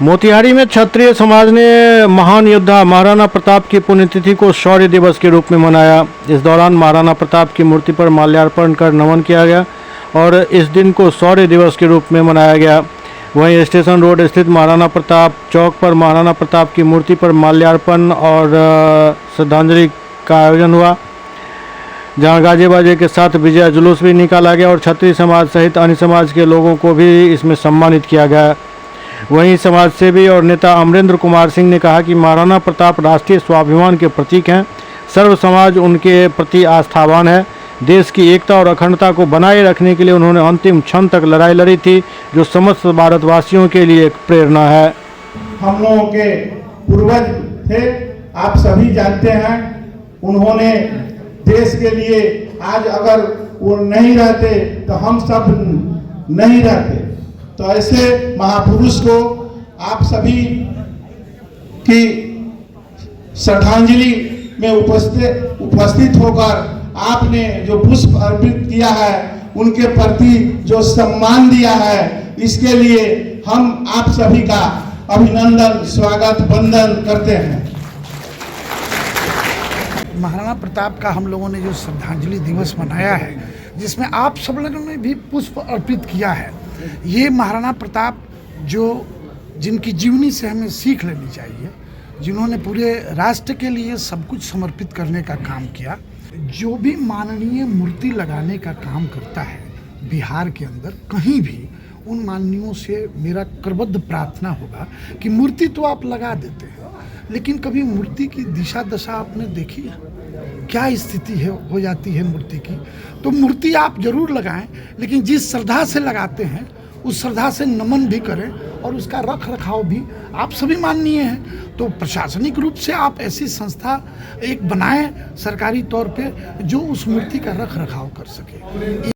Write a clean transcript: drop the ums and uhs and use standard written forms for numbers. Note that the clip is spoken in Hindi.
मोतिहारी में क्षत्रिय समाज ने महान योद्धा महाराणा प्रताप की पुण्यतिथि को शौर्य दिवस के रूप में मनाया। इस दौरान महाराणा प्रताप की मूर्ति पर माल्यार्पण कर नमन किया गया और इस दिन को शौर्य दिवस के रूप में मनाया गया। वहीं स्टेशन रोड स्थित महाराणा प्रताप चौक पर महाराणा प्रताप की मूर्ति पर माल्यार्पण और श्रद्धांजलि का आयोजन हुआ, जहां गाजे बाजे के साथ विजय जुलूस भी निकाला गया और क्षत्रिय समाज सहित अन्य समाज के लोगों को भी इसमें सम्मानित किया गया। वहीं समाज सेवी और नेता अमरेंद्र कुमार सिंह ने कहा कि महाराणा प्रताप राष्ट्रीय स्वाभिमान के प्रतीक हैं। सर्व समाज उनके प्रति आस्थावान है। देश की एकता और अखंडता को बनाए रखने के लिए उन्होंने अंतिम क्षण तक लड़ाई लड़ी थी, जो समस्त भारतवासियों के लिए एक प्रेरणा है। हम लोगों के पूर्वज थे, आप सभी जानते हैं। उन्होंने देश के लिए, आज अगर वो नहीं रहते तो हम सब नहीं रहते। तो ऐसे महापुरुष को आप सभी की श्रद्धांजलि में उपस्थित होकर आपने जो पुष्प अर्पित किया है, उनके प्रति जो सम्मान दिया है, इसके लिए हम आप सभी का अभिनंदन, स्वागत, वंदन करते हैं। महाराणा प्रताप का हम लोगों ने जो श्रद्धांजलि दिवस मनाया है, जिसमें आप सब लोगों ने भी पुष्प अर्पित किया है। ये महाराणा प्रताप जिनकी जीवनी से हमें सीख लेनी चाहिए, जिन्होंने पूरे राष्ट्र के लिए सब कुछ समर्पित करने का काम किया। जो भी माननीय मूर्ति लगाने का काम करता है बिहार के अंदर कहीं भी, उन माननीयों से मेरा करबद्ध प्रार्थना होगा कि मूर्ति तो आप लगा देते हैं, लेकिन कभी मूर्ति की दिशा दशा आपने देखी है? क्या स्थिति है हो जाती है मूर्ति की? तो मूर्ति आप जरूर लगाएं, लेकिन जिस श्रद्धा से लगाते हैं उस श्रद्धा से नमन भी करें और उसका रख रखाव भी आप सभी माननीय हैं। तो प्रशासनिक रूप से आप ऐसी संस्था एक बनाएं सरकारी तौर पे, जो उस मूर्ति का रख रखाव कर सके।